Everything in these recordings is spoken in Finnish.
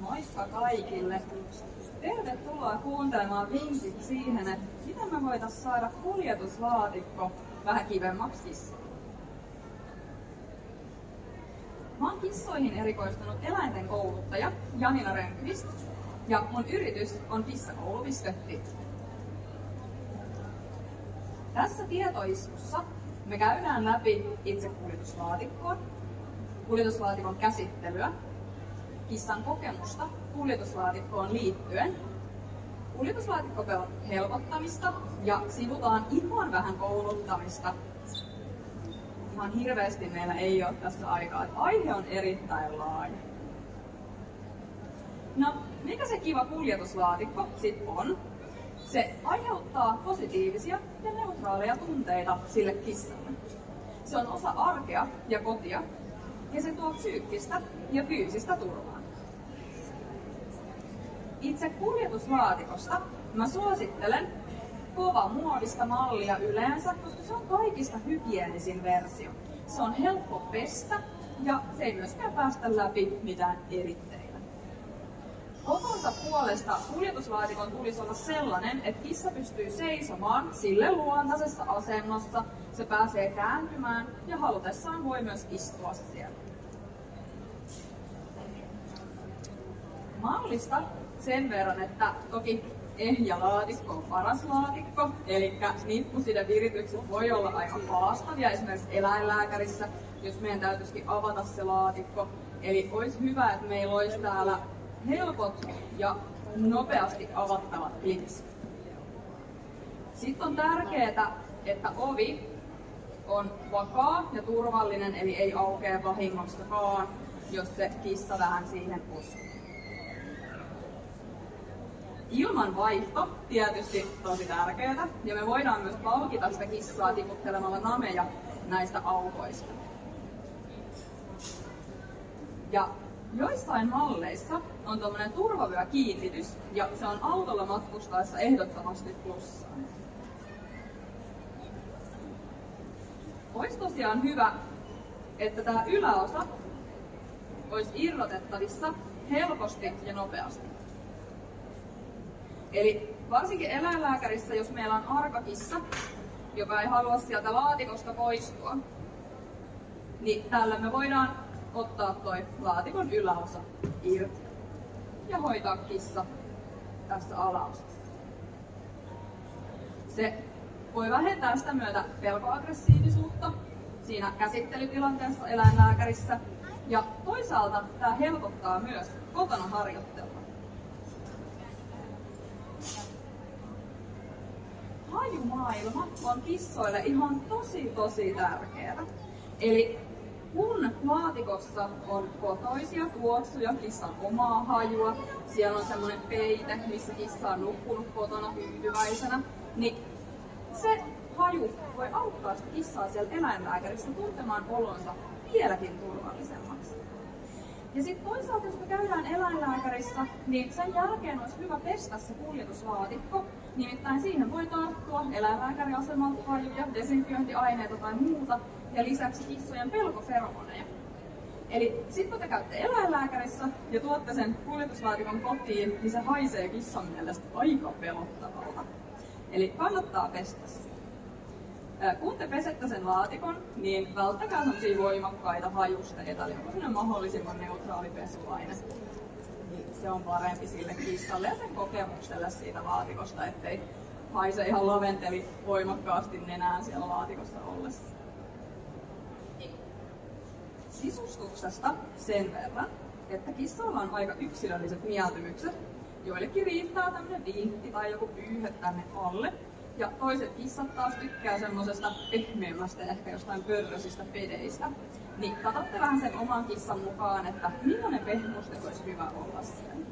Moikka kaikille! Tervetuloa kuuntelemaan vinkit siihen, että miten me voitaisiin saada kuljetuslaatikko vähän kivemmaksi kissalle. Mä oon kissoihin erikoistunut eläinten kouluttaja Janina Rönnqvist ja mun yritys on Kissakoulu.fi. Tässä tietoiskussa me käydään läpi itse kuljetuslaatikkoa, kuljetuslaatikon käsittelyä, kissan kokemusta kuljetuslaatikkoon liittyen, kuljetuslaatikkopelon helpottamista ja sivutaan ihan vähän kouluttamista. Ihan hirveästi meillä ei ole tässä aikaa, että aihe on erittäin laaja. No, mikä se kiva kuljetuslaatikko sitten on? Se aiheuttaa positiivisia ja neutraaleja tunteita sille kissalle. Se on osa arkea ja kotia ja se tuo psyykkistä ja fyysistä turvaa. Itse kuljetuslaatikosta mä suosittelen kovamuovista mallia yleensä, koska se on kaikista hygieenisin versio. Se on helppo pestä ja se ei myöskään päästä läpi mitään eritteitä. Kokonsa puolesta kuljetuslaatikon tulisi olla sellainen, että kissa pystyy seisomaan sille luontaisessa asennossa, se pääsee kääntymään ja halutessaan voi myös istua siellä. Mallista sen verran, että toki ehjä laatikko on paras laatikko, eli nippusideviritykset voi olla aika haastavia esimerkiksi eläinlääkärissä, jos meidän täytyisikin avata se laatikko. Eli olisi hyvä, että meillä olisi täällä helpot ja nopeasti avattavat klipsit. Sitten on tärkeää, että ovi on vakaa ja turvallinen, eli ei aukea vahingossakaan, jos se kissa vähän siihen osuu. Ilmanvaihto tietysti tosi tärkeää, ja me voidaan myös palkita sitä kissaa tiputtelemalla nameja näistä aukoista. Ja joissain malleissa on tommonen turvavyökiinnitys, ja se on autolla matkustaessa ehdottomasti plussaa. Olisi tosiaan hyvä, että tämä yläosa olisi irrotettavissa helposti ja nopeasti. Eli varsinkin eläinlääkärissä, jos meillä on arka kissa, joka ei halua sieltä laatikosta poistua, niin tällä me voidaan ottaa toi laatikon yläosa irti ja hoitaa kissa tässä alaosassa. Se voi vähentää sitä myötä pelkoaggressiivisuutta siinä käsittelytilanteessa eläinlääkärissä ja toisaalta tämä helpottaa myös kotona harjoittelua. Hajumaailma on kissoille ihan tosi tärkeää. Eli kun laatikossa on kotoisia tuoksuja, kissan omaa hajua, siellä on semmoinen peite, missä kissa on nukkunut kotona tyytyväisenä, niin se haju voi auttaa sitä kissaa siellä eläinlääkärissä tuntemaan olonsa vieläkin turvallisemmaksi. Ja sitten toisaalta, jos me käydään eläinlääkärissä, niin sen jälkeen olisi hyvä pestä se kuljetuslaatikko. Nimittäin siihen voi tarttua eläinlääkäriasemalta hajuja, desinfiointiaineita tai muuta, ja lisäksi kissojen pelkoferomoneja. Eli sitten kun te käytte eläinlääkärissä ja tuotte sen kuljetuslaatikon kotiin, niin se haisee kissan mielestä aika pelottavalta. Eli kannattaa pestä se. Kun te pesette sen laatikon, niin välttäkää sellaisia voimakkaita hajusteita, eli onko sellainen mahdollisimman neutraali pesuaine. Niin se on parempi sille kissalle ja sen kokemukselle siitä laatikosta, ettei haise ihan laventeli voimakkaasti nenään siellä laatikossa ollessa. Sisustuksesta sen verran, että kissalla on aika yksilölliset mieltymykset. Joillekin riittää tämmönen vintti tai joku pyyhe tänne alle. Ja toiset kissat taas tykkää semmosesta pehmeämmästä, ehkä jostain pörrösistä pedeistä. Niin katsotte vähän sen oman kissan mukaan, että millainen pehmuste olisi hyvä olla siellä.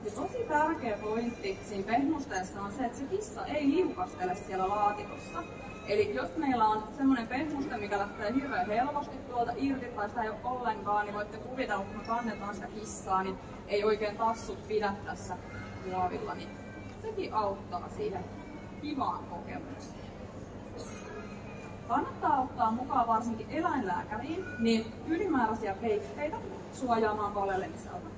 Ja tosi tärkeä pointti siinä pehmusteessa on se, että se kissa ei liukastele siellä laatikossa. Eli jos meillä on semmoinen pehmuste, mikä lähtee hirveän helposti tuolta irti tai sitä ei ole ollenkaan, niin voitte kuvitella, kun me kannetaan sitä kissaa, niin ei oikein tassut pidä tässä muovilla. Niin sekin auttaa siihen kivaan kokemukseen. kannattaa ottaa mukaan varsinkin eläinlääkäriin niin ylimääräisiä peitteitä suojaamaan valelemiselta.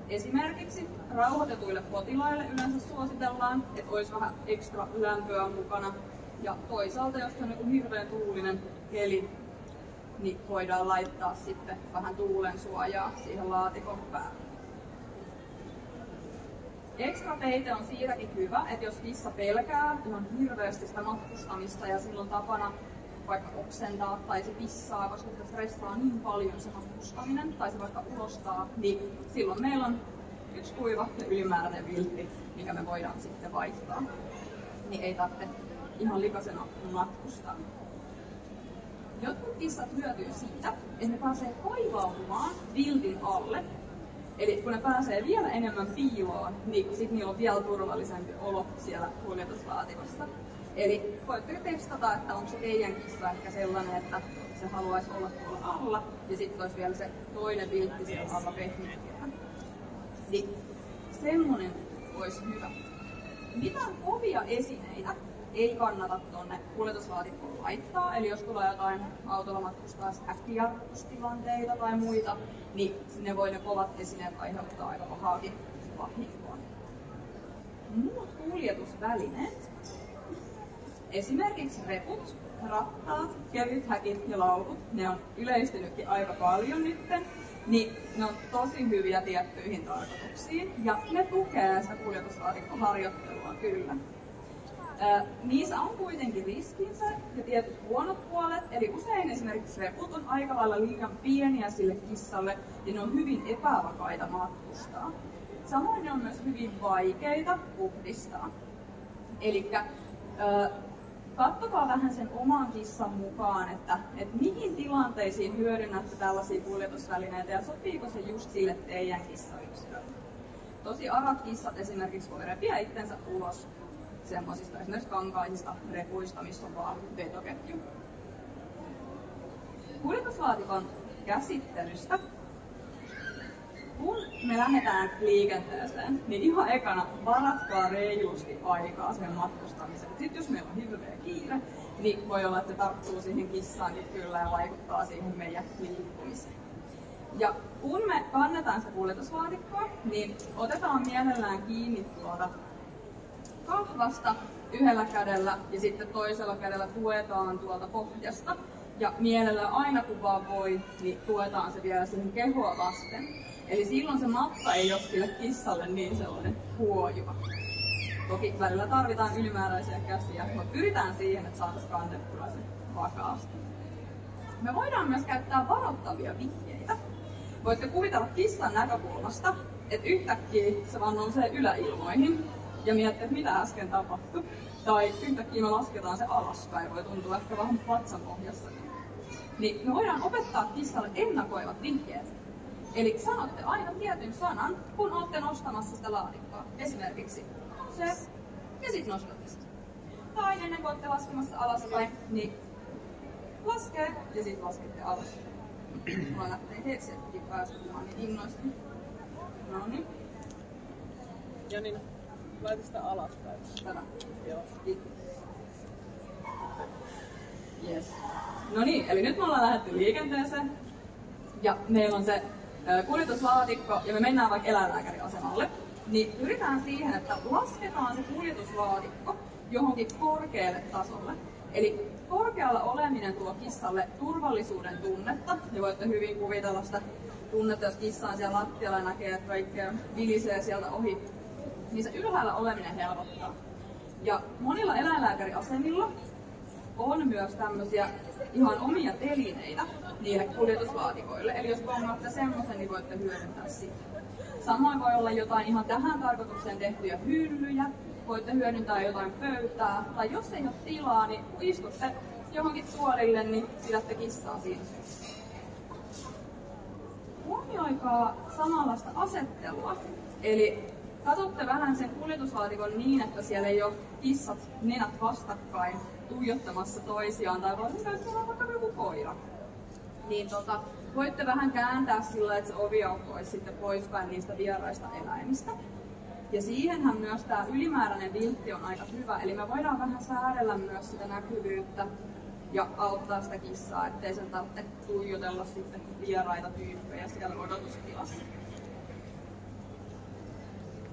Esimerkiksi rauhoitetuille potilaille yleensä suositellaan, että olisi vähän ekstra lämpöä mukana. Ja toisaalta, jos on hirveän tuulinen keli, niin voidaan laittaa sitten vähän tuulen suojaa siihen laatikon päälle. Ekstra peite on siitäkin hyvä, että jos kissa pelkää ihan hirveästi sitä matkustamista ja silloin tapana vaikka oksentaa tai se pissaa, koska se stressaa niin paljon se matkustaminen tai se vaikka ulostaa, niin silloin meillä on yksi kuiva ja ylimääräinen viltti, mikä me voidaan sitten vaihtaa. Niin ei tarvitse ihan likaisena matkustaa. Jotkut kissat hyötyy siitä, että ne pääsee kaivautumaan viltin alle. Eli kun ne pääsee vielä enemmän piiloon, niin sit niillä on vielä turvallisempi olo siellä kuljetuslaatikossa. Eli voitte testata, että onko se teidän kissa ehkä sellainen, että se haluaisi olla tuolla alla ja sitten olisi vielä se toinen viltti siellä alla pehmikkeenä. Niin semmonen olisi hyvä. Mitään kovia esineitä ei kannata tuonne kuljetuslaatikkoon laittaa, eli jos tulee jotain autolla matkustaa äkkijarrutustilanteita tai muita, niin ne kovat esineet aiheuttaa aika pahaakin vahinkoa. Muut kuljetusvälineet, esimerkiksi reput, rattaat, kevythäkit ja laukut, ne on yleistynytkin aika paljon nytten, niin ne on tosi hyviä tiettyihin tarkoituksiin ja ne tukee sitä kuljetuslaatikkoharjoittelua kyllä. Niissä on kuitenkin riskinsä ja tietyt huonot puolet, eli usein esimerkiksi reput on aika lailla liian pieniä sille kissalle ja ne on hyvin epävakaita matkustaa. Samoin ne on myös hyvin vaikeita puhdistaa. Elikkä katsokaa vähän sen oman kissan mukaan, että mihin tilanteisiin hyödynnätte tällaisia kuljetusvälineitä ja sopiiko se just sille teidän kissayksilölle. Tosi arat kissat esimerkiksi voi repiä itsensä ulos semmoisista esimerkiksi kankaisista repuista, missä on vaan vetoketju. Kuljetuslaatikon käsittelystä. Kun me lähdetään liikenteeseen, niin ihan ekana varatkaa reilusti aikaa sen matkustamiseen. Sitten jos meillä on hirveä kiire, niin voi olla, että se tarttuu siihen kissaankin kyllä ja vaikuttaa siihen meidän liikkumiseen. Ja kun me kannetaan sitä kuljetuslaatikkoa, niin otetaan mielellään kiinni tuolta kahvasta yhdellä kädellä ja sitten toisella kädellä tuetaan tuolta pohjasta. Ja mielellään aina kun vaan voi, niin tuetaan se vielä siihen kehoa vasten. Eli silloin se matka ei ole sille kissalle niin sellainen huojuva. Toki välillä tarvitaan ylimääräisiä käsiä, mutta pyritään siihen, että saataisiin kannettua se vakaasti. Me voidaan myös käyttää varoittavia vihjeitä. Voitte kuvitella kissan näkökulmasta, että yhtäkkiä se vaan nousee yläilmoihin ja miettii, että mitä äsken tapahtui. Tai yhtäkkiä me lasketaan se alaspäin, voi tuntua ehkä vähän vatsan pohjassa. Niin me voidaan opettaa kissalle ennakoivat vihjeet. Eli sanotte aina tietyn sanan, kun olette nostamassa sitä laatikkoa. Esimerkiksi se, ja sitten nostatte sitä. Tai ennen kuin olette laskemassa alaspäin, niin laskee, ja sitten laskette alas. Mulla lähtee headsetkin päästä, kun mä oon niin innoistunut. Noniin. Ja niin, laita sitä alaspäin. Tätä. Joo. Yes. No niin, eli nyt me ollaan lähdetty liikenteeseen. Ja meillä on se kuljetuslaatikko ja me mennään vaikka eläinlääkäriasemalle, niin pyritään siihen, että lasketaan se kuljetuslaatikko johonkin korkealle tasolle. Eli korkealla oleminen tuo kissalle turvallisuuden tunnetta, ja voitte hyvin kuvitella sitä tunnetta, jos kissa on siellä lattialla ja näkee, että kaikkea vilisee sieltä ohi, niin se ylhäällä oleminen helpottaa. Ja monilla eläinlääkäriasemilla on myös tämmöisiä ihan omia telineitä niille kuljetuslaatikoille. Eli jos bommaatte semmoisen, niin voitte hyödyntää sitä. Samoin voi olla jotain ihan tähän tarkoitukseen tehtyjä hyllyjä. Voitte hyödyntää jotain pöytää. Tai jos ei ole tilaa, niin kun istutte johonkin tuolille, niin pidätte kissaa siinä. Huomioikaa samanlaista asettelua. Eli katsotte vähän sen kuljetuslaatikon niin, että siellä ei ole kissat nenät vastakkain tuijottamassa toisiaan tai vaan vaikka joku koira. Niin voitte vähän kääntää sillä, että se oviaukko olisi sitten poispäin niistä vieraista eläimistä. Ja siihenhän myös tämä ylimääräinen viltti on aika hyvä, eli me voidaan vähän säädellä myös sitä näkyvyyttä ja auttaa sitä kissaa, ettei sen tarvitse tuijotella sitten vieraita tyyppejä siellä odotustilassa.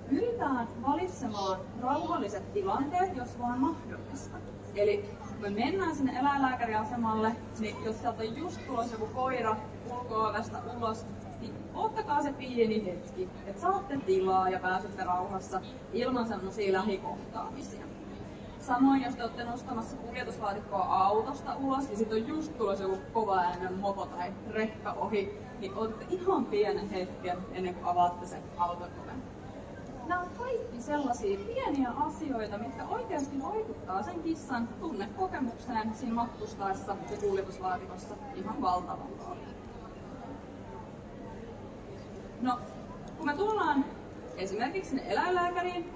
Pyritään valitsemaan rauhalliset tilanteet, jos vaan mahdollista. Eli kun me mennään sinne eläinlääkäriasemalle, niin jos sieltä on just tulossa joku koira ulko-ovesta ulos, niin ottakaa se pieni hetki, että saatte tilaa ja pääsette rauhassa ilman semmosia lähikohtaamisia. Samoin jos te olette nostamassa kuljetuslaatikkoa autosta ulos, niin sitten on just tulossa joku kovaääninen mopo tai rekka ohi, niin otatte ihan pienen hetken ennen kuin avaatte sen auton oven. Nämä on kaikki sellaisia pieniä asioita, mitkä oikeasti vaikuttaa sen kissan tunnekokemukseen siinä matkustaessa ja kuljetuslaatikossa ihan valtavan paljon. No, kun me tullaan esimerkiksi sinne eläinlääkäriin,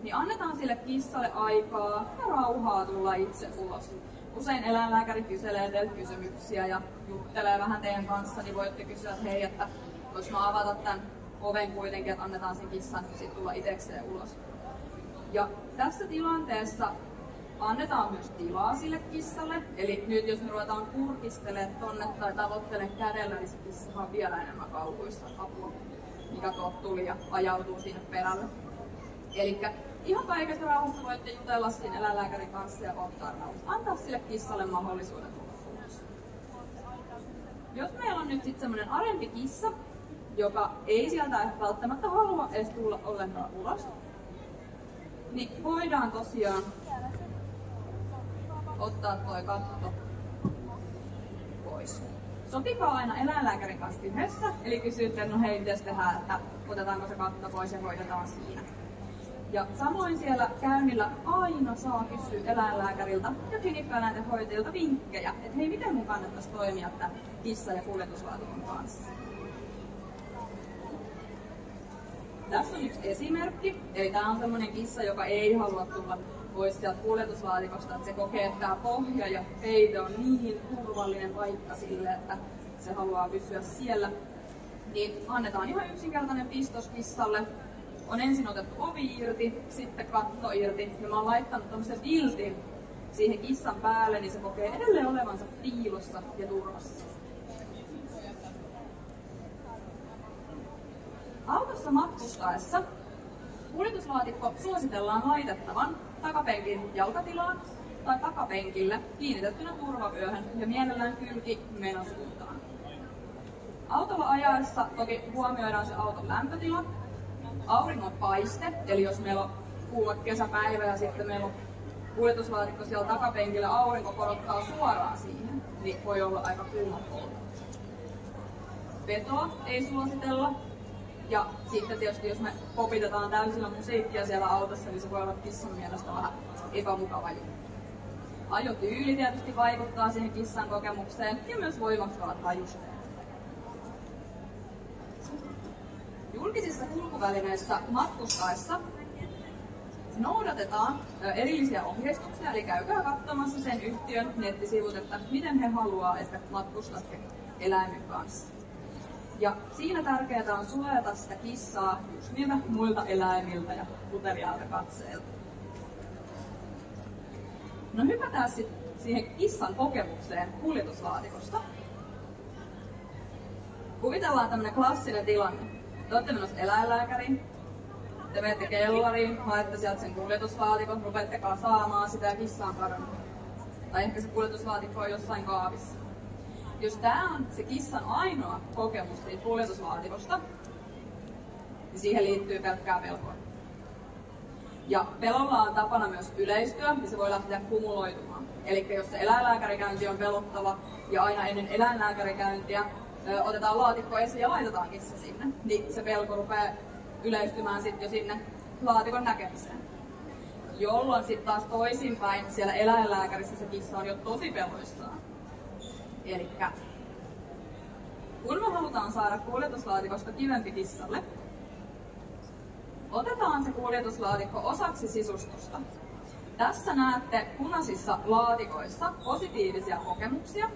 niin annetaan sille kissalle aikaa ja rauhaa tulla itse ulos. Usein eläinlääkäri kyselee teiltä kysymyksiä ja juttelee vähän teidän kanssa, niin voitte kysyä, että hei, että vois mä avata tämän oven kuitenkin, että annetaan sen kissan sit tulla itsekseen ulos. Ja tässä tilanteessa annetaan myös tilaa sille kissalle, eli nyt jos me ruvetaan kurkistelemaan tonne tai tavoittelemaan kädellä, niin se kissa on vielä enemmän kauhuissa apua, mikä tuolta tuli ja ajautuu sinne perälle. Elikkä ihan kaikessa rauhassa voitte jutella siinä eläinlääkärin kanssa ja ottaa rauhassa. Antaa sille kissalle mahdollisuuden tulla ulos. Jos meillä on nyt sitten semmoinen arempi kissa, joka ei sieltä välttämättä halua edes tulla ollenkaan ulos, niin voidaan tosiaan ottaa toi katto pois. Sopikaa aina eläinlääkärin kanssa yhdessä, eli kysytte, no hei, mites tehdään, että otetaanko se katto pois ja hoidetaan siinä. Ja samoin siellä käynnillä aina saa kysyä eläinlääkäriltä ja klinikkaeläinten hoitajilta vinkkejä, että hei, miten mun kannattaisi toimia tämän kissa- ja kuljetuslaatikon kanssa. Tässä on yksi esimerkki, eli tämä on semmoinen kissa, joka ei halua tulla pois sieltä kuljetuslaatikosta, että se kokee, että tämä pohja ja peite on niin turvallinen paikka sille, että se haluaa pysyä siellä. Niin annetaan ihan yksinkertainen pistos kissalle. On ensin otettu ovi irti, sitten katto irti, ja mä oon laittanut tämmöisen viltin siihen kissan päälle, niin se kokee edelleen olevansa piilossa ja turvassa. Autossa matkustaessa kuljetuslaatikko suositellaan laitettavan takapenkin jalkatilaan tai takapenkille kiinnitettynä turvavyöhön ja mielellään kylki menosuuntaan. Autolla ajaessa toki huomioidaan se auton lämpötila, auringon paiste, eli jos meillä on kuuma kesäpäivä ja sitten meillä on kuljetuslaatikko siellä takapenkillä, aurinko korottaa suoraan siihen, niin voi olla aika kuuma polta. Vetoa ei suositella. Ja sitten tietysti jos me popitetaan täysillä musiikkia siellä autossa, niin se voi olla kissan mielestä vähän epämukava juttu. Ajotyyli tietysti vaikuttaa siihen kissan kokemukseen ja myös voimakkaat hajusteet. Julkisissa kulkuvälineissä matkustaessa noudatetaan erillisiä ohjeistuksia, eli käykää katsomassa sen yhtiön nettisivut, että miten he haluaa, että matkustatte eläimen kanssa. Ja siinä tärkeää on suojata sitä kissaa just niiltä muilta eläimiltä ja uteliaalta katseilta. No hypätään sitten siihen kissan kokemukseen kuljetuslaatikosta. Kuvitellaan tämmönen klassinen tilanne. Te olette menossa eläinlääkäriin, te menette kellariin, haette sieltä sen kuljetuslaatikon, rupeatte kasaamaan sitä ja kissa on kadonnut. Tai ehkä se kuljetuslaatikko on jossain kaapissa. Jos tämä on se kissan ainoa kokemus siitä kuljetuslaatikosta, niin siihen liittyy pelkkää pelkoa. Ja pelolla on tapana myös yleistyä, ja se voi lähteä kumuloitumaan. Eli jos se eläinlääkärikäynti on pelottava, ja aina ennen eläinlääkärikäyntiä otetaan laatikko esiin ja laitetaan kissa sinne, niin se pelko rupeaa yleistymään sitten jo sinne laatikon näkemiseen. Jolloin sitten taas toisinpäin siellä eläinlääkärissä se kissa on jo tosi peloissaan. Elikkä kun me halutaan saada kuljetuslaatikosta kivempi kissalle, otetaan se kuljetuslaatikko osaksi sisustusta. Tässä näette punaisissa laatikoissa positiivisia kokemuksia.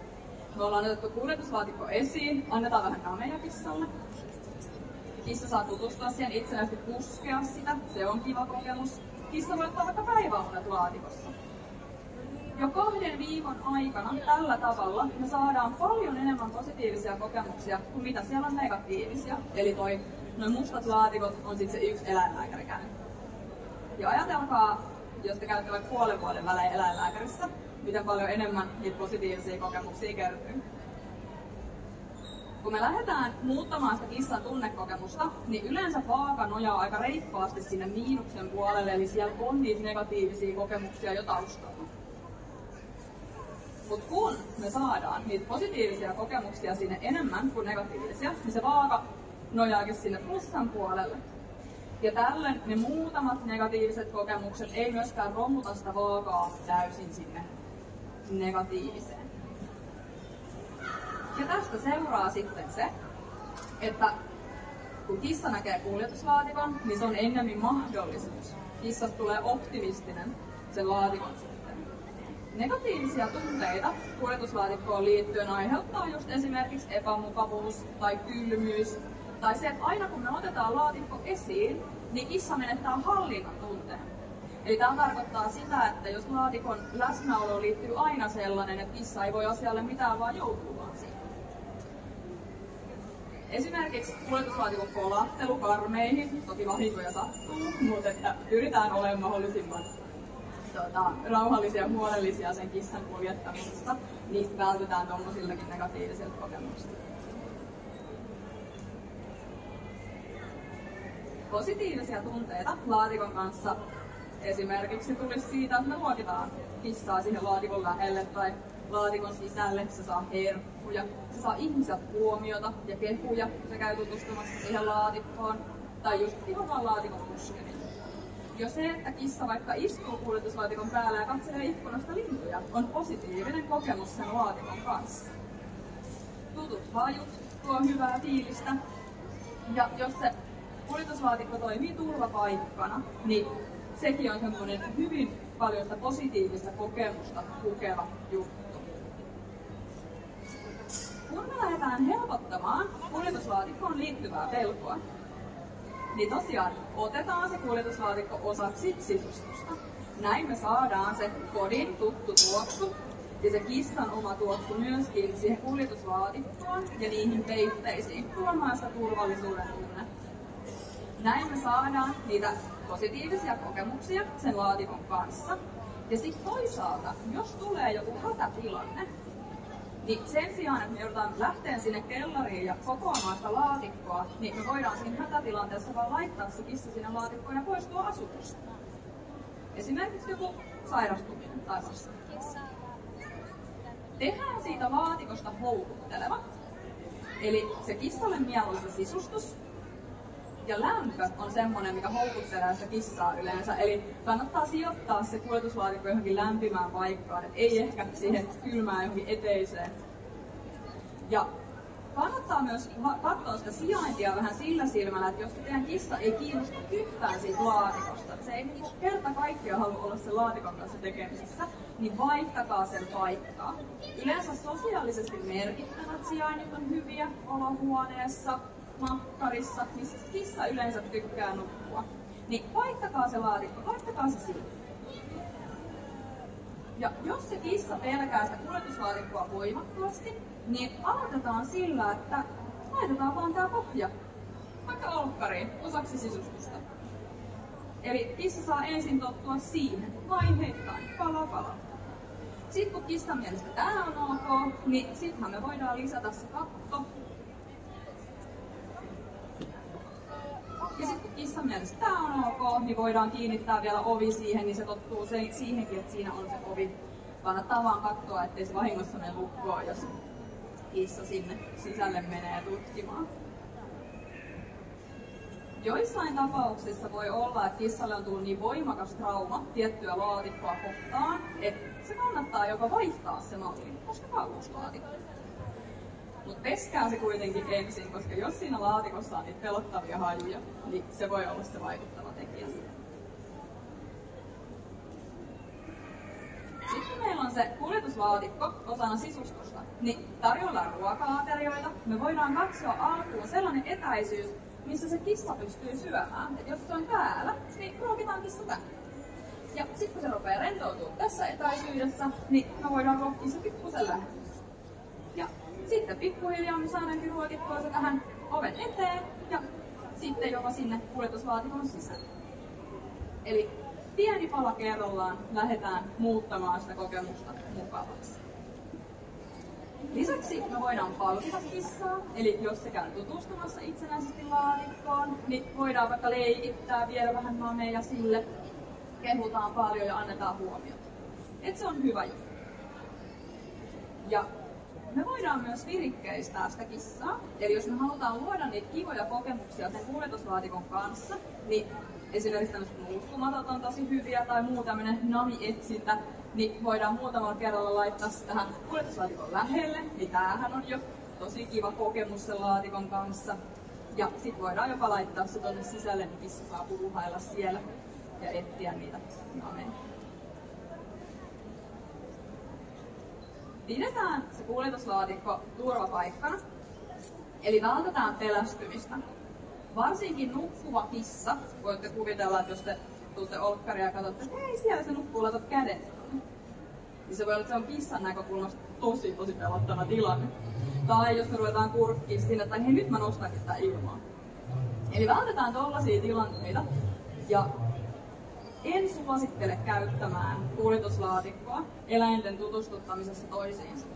Me ollaan otettu kuljetuslaatikko esiin, annetaan vähän nameja kissalle. Kissa saa tutustua siihen, itsenäisesti puskea sitä, se on kiva kokemus. Kissa voi ottaa vaikka päiväunet laatikossa. jo 2 viikon aikana tällä tavalla me saadaan paljon enemmän positiivisia kokemuksia kuin mitä siellä on negatiivisia. Eli noin mustat laatikot on sitten se yksi eläinlääkärikäynti. Ja ajatelkaa, jos te käytte vaikka puolen vuoden välein eläinlääkärissä, miten paljon enemmän niitä positiivisia kokemuksia kertyy. Kun me lähdetään muuttamaan sitä kissan tunnekokemusta, niin yleensä vaaka nojaa aika reippaasti sinne miinuksen puolelle, eli siellä on niitä negatiivisia kokemuksia jo taustalla. Mutta kun me saadaan niitä positiivisia kokemuksia sinne enemmän kuin negatiivisia, niin se vaaka nojaakin sinne plussan puolelle. Ja tällöin ne muutamat negatiiviset kokemukset ei myöskään romuta sitä vaakaa täysin sinne negatiiviseen. Ja tästä seuraa sitten se, että kun kissa näkee kuljetuslaatikon, niin se on ennemmin mahdollisuus. Kissasta tulee optimistinen sen laatikon suhteen. Negatiivisia tunteita kuljetuslaatikkoon liittyen aiheuttaa just esimerkiksi epämukavuus tai kylmyys, tai se, että aina kun me otetaan laatikko esiin, niin kissa menettää hallinnan tunteen. Eli tämä tarkoittaa sitä, että jos laatikon läsnäoloon liittyy aina sellainen, että kissa ei voi asialle mitään, vaan joutuu vaan siihen. Esimerkiksi kuljetuslaatikon kolahtelu karmeihin, toki vahinkoja sattuu, mutta että pyritään olemaan mahdollisimman rauhallisia ja huolellisia sen kissan kuljettamisessa, niin vältytään tuommoisiltakin negatiivisilta kokemuksilta. Positiivisia tunteita laatikon kanssa esimerkiksi tulisi siitä, että me luokitaan kissaa siihen laatikon lähelle tai laatikon sisälle, se saa herkkuja, se saa ihmiset huomiota ja kehuja, kun se käy tutustumassa siihen laatikkoon, tai just ihan vaan laatikon puskemiin. Jo se, että kissa vaikka istuu kuljetuslaatikon päällä ja katselee ikkunasta lintuja, on positiivinen kokemus sen laatikon kanssa. Tutut hajut tuo hyvää fiilistä, ja jos se kuljetuslaatikko toimii turvapaikkana, niin sekin on semmoinen hyvin paljon sitä positiivista kokemusta tukeva juttu. Kun me lähdetään helpottamaan kuljetuslaatikkoon liittyvää pelkoa, niin tosiaan otetaan se kuljetuslaatikko osaksi sisustusta. Näin me saadaan se kodin tuttu tuoksu ja se kissan oma tuoksu myöskin siihen kuljetuslaatikkoon ja niihin peitteisiin tuomaan sitä turvallisuuden tunnetta. Näin me saadaan niitä positiivisia kokemuksia sen laatikon kanssa. Ja sitten toisaalta, jos tulee joku hätätilanne, niin sen sijaan, että me joudutaan lähteen sinne kellariin ja kokoamaan sitä laatikkoa, niin me voidaan siinä hätätilanteessa vaan laittaa se kissa sinne laatikkoon ja poistua asutusta. Esimerkiksi joku sairastuminen tai vastaava. Tehdään siitä laatikosta houkutteleva. Eli se kissalle mieluisa sisustus. Ja lämpö on semmoinen, mikä houkuttelee sitä kissaa yleensä. Eli kannattaa sijoittaa se kuljetuslaatikko johonkin lämpimään paikkaan, et ei ehkä siihen kylmään johonkin eteiseen. Ja kannattaa myös katsoa sitä sijaintia vähän sillä silmällä, että jos teidän kissa ei kiinnosta yhtään siitä laatikosta, että se ei kerta kaikkiaan halua olla sen laatikon kanssa tekemisissä, niin vaihtakaa sen paikkaa. Yleensä sosiaalisesti merkittävät sijainnit on hyviä olohuoneessa, makkarissa, missä kissa yleensä tykkää nukkua. Niin vaihtakaa se laatikko, vaihtakaa se siitä. Ja jos se kissa pelkää sitä kuljetuslaatikkoa voimakkaasti, niin aloitetaan sillä, että laitetaan vaan tää pohja vaikka olkkariin osaksi sisustusta. Eli kissa saa ensin tottua siihen, vaiheittain, pala pala. Sitten kun kissan mielestä tää on ok, niin sittenhän me voidaan lisätä se katto. Ja sitten kun kissan mielestä tää on ok, niin voidaan kiinnittää vielä ovi siihen, niin se tottuu siihenkin, että siinä on se ovi. Kannattaa vaan katsoa, ettei se vahingossa mene lukkoon, jos kissa sinne sisälle menee tutkimaan. Joissain tapauksissa voi olla, että kissalle on tullut niin voimakas trauma tiettyä laatikkoa kohtaan, että se kannattaa jopa vaihtaa se malli, ostakaa uusi laatikko. Mutta peskää se kuitenkin ensin, koska jos siinä laatikossa on niitä pelottavia hajuja, niin se voi olla se vaikuttava tekijä. Sitten meillä on se kuljetuslaatikko osana sisustusta, niin tarjoillaan ruoka-aterioita. Me voidaan katsoa alkuun sellainen etäisyys, missä se kissa pystyy syömään. Et jos se on täällä, niin ruokitaan kissa täällä. Ja sitten kun se rupeaa rentoutumaan tässä etäisyydessä, niin me voidaan kohtia se pikkusen lähemmäs. Ja sitten pikkuhiljaa me saadaankin ruokittua se tähän oven eteen ja sitten jopa sinne kuljetuslaatikon sisään. Eli pieni pala kerrallaan lähdetään muuttamaan sitä kokemusta mukavaksi. Lisäksi me voidaan palkita kissaa, eli jos se käy tutustumassa itsenäisesti laatikkoon, niin voidaan vaikka leikittää, viedä vähän nameja sille, kehutaan paljon ja annetaan huomiota. Et se on hyvä juttu. Ja me voidaan myös virikkeistää sitä kissaa, eli jos me halutaan luoda niitä kivoja kokemuksia sen kuljetuslaatikon kanssa, niin esimerkiksi tämmöiset nuuskumatot on tosi hyviä tai muu tämmönen nami-etsintä, niin voidaan muutamalla kerralla laittaa se tähän kuljetuslaatikon lähelle, niin tämähän on jo tosi kiva kokemus sen laatikon kanssa. Ja sit voidaan jopa laittaa se tonne sisälle, niin kissa saa puuhailla siellä ja etsiä niitä nameja. Pidetään se kuljetuslaatikko turvapaikkana, eli vältetään pelästymistä. Varsinkin nukkuva kissa, voitte kuvitella, että jos te tuutte olkkaria ja katsotte, että hei, siellä se nukkuu, laitat kädet. Niin se voi olla, että se on kissan näkökulmasta tosi pelottava tilanne. Tai jos me ruvetaan kurkkiin sinne, että hei, nyt mä nostankin tää ilmaa. Eli vältetään tollaisia tilanteita. Ja en suosittele käyttämään kuljetuslaatikkoa eläinten tutustuttamisessa toisiinsa.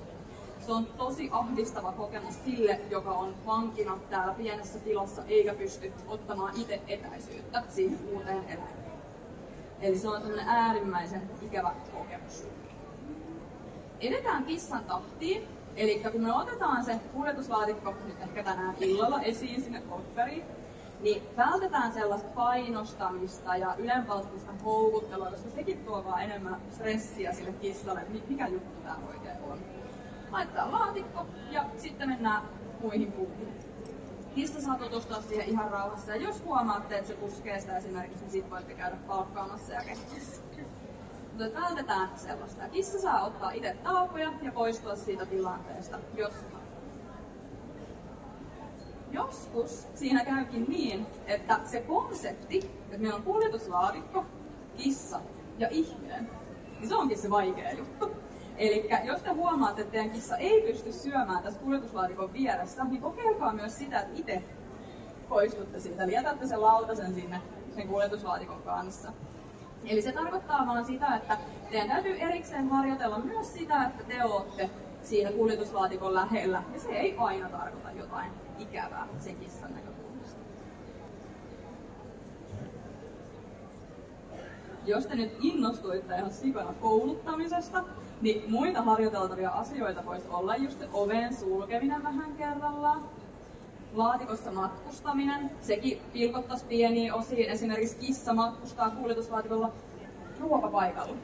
Se on tosi ahdistava kokemus sille, joka on vankina täällä pienessä tilassa eikä pysty ottamaan itse etäisyyttä siihen uuteen eläimeen. Eli se on semmoinen äärimmäisen ikävä kokemus. Edetään kissan tahtiin, eli kun me otetaan se kuljetuslaatikko nyt ehkä tänään illalla esiin sinne olkkariin, niin vältetään sellaista painostamista ja ylenpalttista houkuttelua, koska sekin tuo vaan enemmän stressiä sille kissalle, mikä juttu tää oikein on. Laitetaan laatikko ja sitten mennään muihin puuhiin. Kissa saa tutustua siihen ihan rauhassa ja jos huomaatte, että se puskee sitä esimerkiksi, niin sit voitte käydä palkkaamassa ja kehittyessä. Mutta vältetään sellaista. Kissa saa ottaa itse taukoja ja poistua siitä tilanteesta, jos joskus siinä käykin niin, että se konsepti, että meillä on kuljetuslaatikko, kissa ja ihminen, niin se onkin se vaikea juttu. Eli jos te huomaatte, että teidän kissa ei pysty syömään tässä kuljetuslaatikon vieressä, niin kokeilkaa myös sitä, että itse poistutte siitä, eli jätätte sen lautasen sinne sen kuljetuslaatikon kanssa. Eli se tarkoittaa vaan sitä, että teidän täytyy erikseen harjoitella myös sitä, että te olette siinä kuljetuslaatikon lähellä, ja se ei aina tarkoita jotain ikävää sen kissan näkökulmasta. Jos te nyt innostuitte ihan sikana kouluttamisesta, niin muita harjoiteltavia asioita voisi olla just oven sulkeminen vähän kerrallaan. Laatikossa matkustaminen, sekin pilkottaisi pieniin osiin. Esimerkiksi kissa matkustaa kuljetuslaatikolla ruokapaikalla.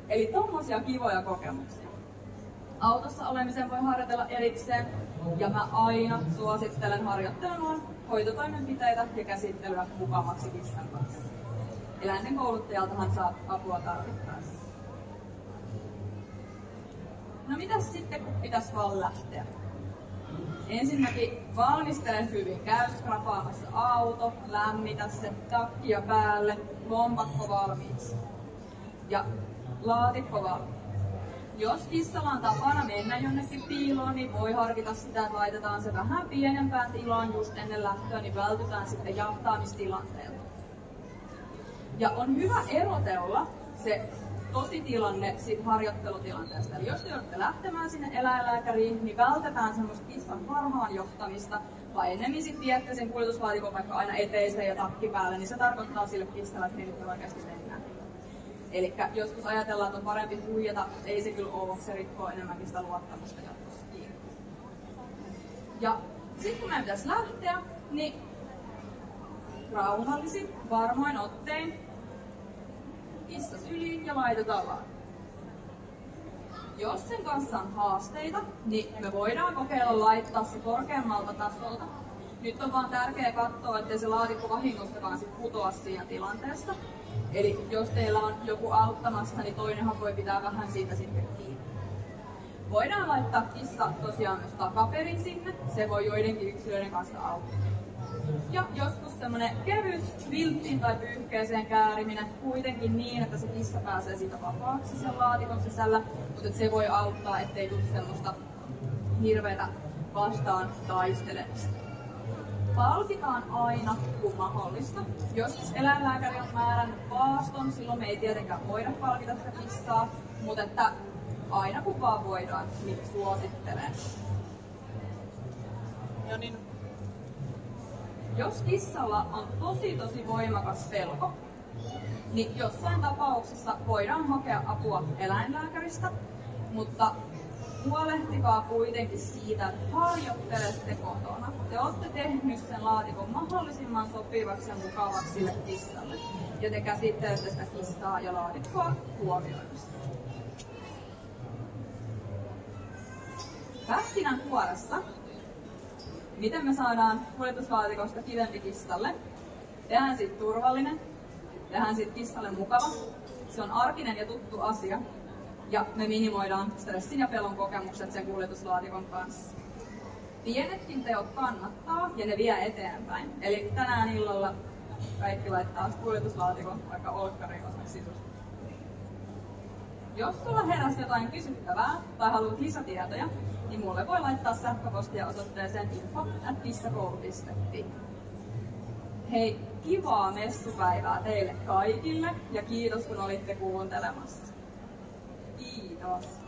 Eli tommosia kivoja kokemuksia. Autossa olemisen voi harjoitella erikseen, ja mä aina suosittelen harjoittelemaan hoitotoimenpiteitä ja käsittelyä mukavaksi kissan kanssa. Eläinten kouluttajaltahan saa apua tarvittaessa. No mitäs sitten, kun pitäisi vaan lähteä? Ensinnäkin valmistele hyvin. Käy skrapaamassa auto, lämmitä se, takkia päälle, lompakko valmiiksi. Ja laatikko valmiiksi. Jos kissalla on tapana mennä jonnekin piiloon, niin voi harkita sitä, että laitetaan se vähän pienempään tilaan just ennen lähtöä, niin vältytään sitten jahtaamistilanteelta. Ja on hyvä erotella se tositilanne siitä harjoittelutilanteesta. Eli jos te joudutte lähtemään sinne eläinlääkäriin, niin vältetään semmoista kissan harhaan johtamista, vai ennemmin sitten viette sen kuljetuslaatikon vaikka aina eteiseen ja takki päälle, niin se tarkoittaa sille kissalle, että nyt oikeasti mennään. Eli joskus ajatellaan, että on parempi huijata, ei se kyllä ole, se rikkoo enemmänkin sitä luottamusta jatkossakin. Ja sitten kun meidän pitäisi lähteä, niin rauhallisin, varmoin ottein, kissa syliin ja laitetaan vaan. Jos sen kanssa on haasteita, niin me voidaan kokeilla laittaa se korkeammalta tasolta. Nyt on vaan tärkeää katsoa, ettei se laatikko vahingossakaan sit putoa siinä tilanteessa. Eli jos teillä on joku auttamassa, niin toinenhan voi pitää vähän siitä sitten kiinni. Voidaan laittaa kissa tosiaan myös takaperin sinne, se voi joidenkin yksilöiden kanssa auttaa. Ja joskus semmonen kevyt vilttiin tai pyyhkeeseen kääriminen kuitenkin niin, että se kissa pääsee siitä vapaaksi sen laatikon sisällä, mutta se voi auttaa, ettei tule semmoista hirveätä vastaan taistelemista. Palkitaan aina, kun mahdollista. Jos eläinlääkäri on määrännyt paaston, silloin me ei tietenkään voida palkita sitä kissaa, mutta että aina kun vaan voidaan, niin suosittelen. Ja niin. Jos kissalla on tosi voimakas pelko, niin jossain tapauksessa voidaan hakea apua eläinlääkäristä, mutta huolehtikaa kuitenkin siitä, että harjoittelette kotona. Te olette tehnyt sen laatikon mahdollisimman sopivaksi ja mukavaksi sille kissalle. Ja te käsittelette sitä kissaa ja laatikkoa huomioimista. Pähkinän kuoressa. Miten me saadaan kuljetuslaatikosta kivempi kissalle? Tehdään siitä turvallinen, tehdään siitä kissalle mukava. Se on arkinen ja tuttu asia. Ja me minimoidaan stressin ja pelon kokemukset sen kuljetuslaatikon kanssa. Pienetkin teot kannattaa ja ne vie eteenpäin. Eli tänään illalla kaikki laittaa kuljetuslaatikon vaikka olkkariin sisusta. Jos sulla heräsi jotain kysyttävää tai haluat lisätietoja, niin mulle voi laittaa sähköpostia osoitteeseen info@kissakoulu.fi. Hei, kivaa messupäivää teille kaikille ja kiitos kun olitte kuuntelemassa. Kiitos.